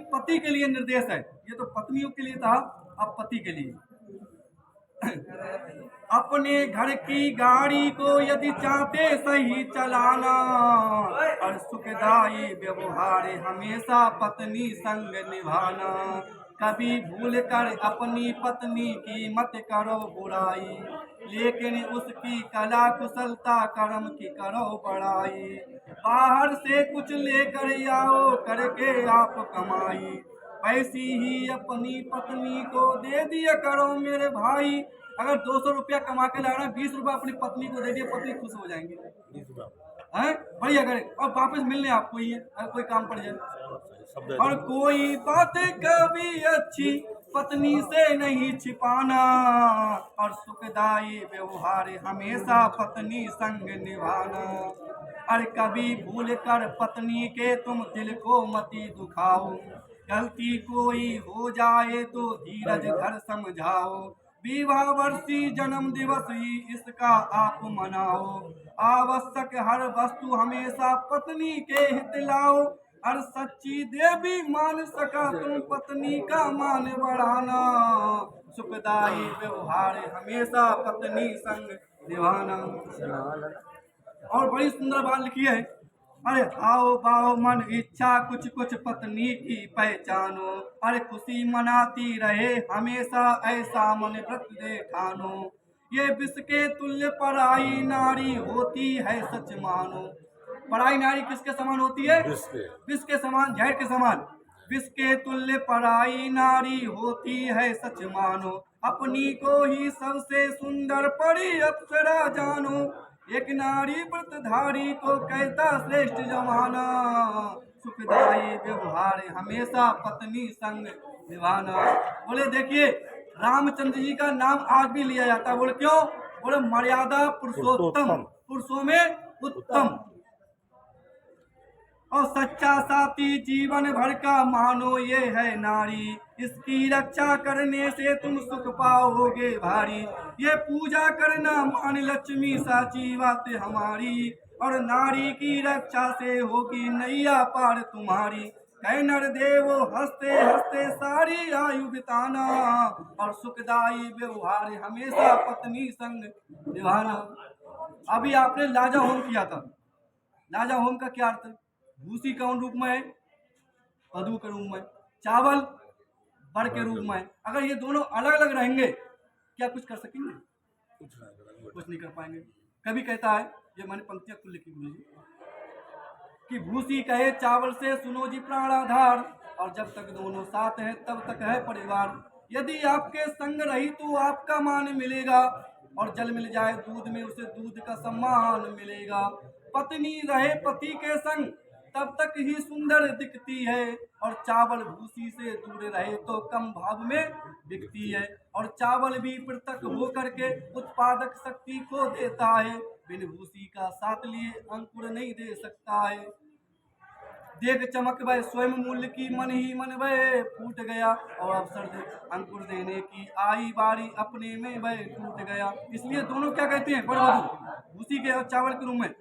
पति के लिए निर्देश है। ये तो पत्नियों के लिए था, अब पति के लिए। अपने घर की गाड़ी को यदि चाहते सही चलाना, और सुखदाई व्यवहार हमेशा पत्नी संग निभाना। कभी भूल कर अपनी पत्नी की मत करो बुराई, लेकिन उसकी कला कुशलता कर्म की करो बड़ाई। बाहर से कुछ लेकर आओ करके आप कमाई, वैसी ही अपनी पत्नी को दे दिया करो मेरे भाई। अगर 200 रुपया कमा के लाना, 20 रुपया अपनी पत्नी को दे दिए, पत्नी खुश हो जाएंगे हैं, बढ़िया करे और वापस मिलने आपको ही है अगर कोई काम पड़ जाए। और कोई बात कभी अच्छी पत्नी से नहीं छिपाना, और सुखदाई व्यवहार हमेशा पत्नी संग निभाना। और कभी भूल कर पत्नी के तुम दिल को मती दुखाओ, गलती कोई हो जाए तो धीरज धर समझाओ। विवाह वर्षी जन्म दिवस ही इसका आप मनाओ, आवश्यक हर वस्तु हमेशा पत्नी के हित लाओ। और सच्ची देवी मान सका तुम पत्नी का मान बढ़ाना, सुखदाई व्यवहार हमेशा पत्नी संग निभाना। और बड़ी सुंदर बात लिखी है, अरे हाओ बाओ मन इच्छा कुछ कुछ पत्नी की पहचानो। अरे खुशी मनाती रहे हमेशा ऐसा मन व्रत दे ठानो। ये विष के तुल्य पराई नारी होती है सच मानो। पराई नारी किसके समान होती है? विष के समान, जहर के समान। विष के तुल्य पराई नारी होती है सच मानो। अपनी को ही सबसे सुंदर परी अप्सरा जानो। एक नारी व्रतधारी को कहता श्रेष्ठ जमाना, सुखदाई व्यवहार हमेशा पत्नी संग निभाना। बोले देखिए, रामचंद्र जी का नाम आज भी लिया जाता है। बोले क्यों? बोले मर्यादा पुरुषोत्तम, पुरुषों में उत्तम, और सच्चा साथी जीवन भर का मानो ये है नारी। इसकी रक्षा करने से तुम सुख पाओगे भारी। ये पूजा करना मान लक्ष्मी साची बात हमारी, और नारी की रक्षा से होगी नैया पार तुम्हारी। कह नर देवो हंसते हंसते सारी आयु बिताना, और सुखदाई व्यवहार हमेशा पत्नी संग निभाना। अभी आपने लाजा होम किया था। लाजा होम का क्या अर्थ है? भूसी कौन रूप में है? कद्दू के रूप में, चावल बड़ के रूप में। अगर ये दोनों अलग अलग रहेंगे, क्या कुछ कर सकेंगे? कुछ नहीं कर पाएंगे। कभी कहता है, ये मैंने पंक्तियां खुद लिखी गुरु जी, कि भूसी कहे चावल से सुनो जी प्राणाधार, और जब तक दोनों साथ हैं तब तक है परिवार। यदि आपके संग रही तो आपका मान मिलेगा, और जल मिल जाए दूध में उसे दूध का सम्मान मिलेगा। पत्नी रहे पति के संग तब तक ही सुंदर दिखती है, और चावल भूसी से दूर रहे तो कम भाव में बिकती है। और चावल भी पृथक होकर के उत्पादक शक्ति को देता है, बिन भूसी का साथ लिए अंकुर नहीं दे सकता है। देख चमक वह स्वयं मूल्य की मन ही मन वह फूट गया, और अवसर दे अंकुर देने की आई बारी अपने में वह टूट गया। इसलिए दोनों क्या कहते हैं बड़े बधू, भूसी के और चावल के रूप में,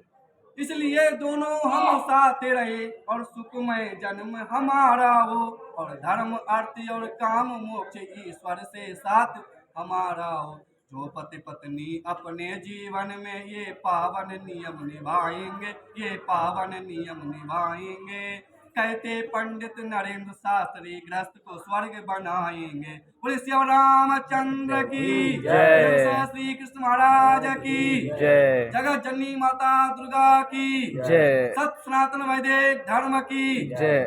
इसलिए दोनों हम साथ रहे और सुखमय जन्म हमारा हो, और धर्म अर्थ और काम मोक्ष ईश्वर से साथ हमारा हो। जो पति पत्नी अपने जीवन में ये पावन नियम निभाएंगे, ये पावन नियम निभाएंगे। कहते पंडित नरेंद्र शास्त्री गृहस्थ को स्वर्ग बनाएंगे। बोले श्री रामचंद्र की जय, श्री कृष्ण महाराज की जय, जगत जननी माता दुर्गा की जय, सत सनातन वैदिक धर्म की जय।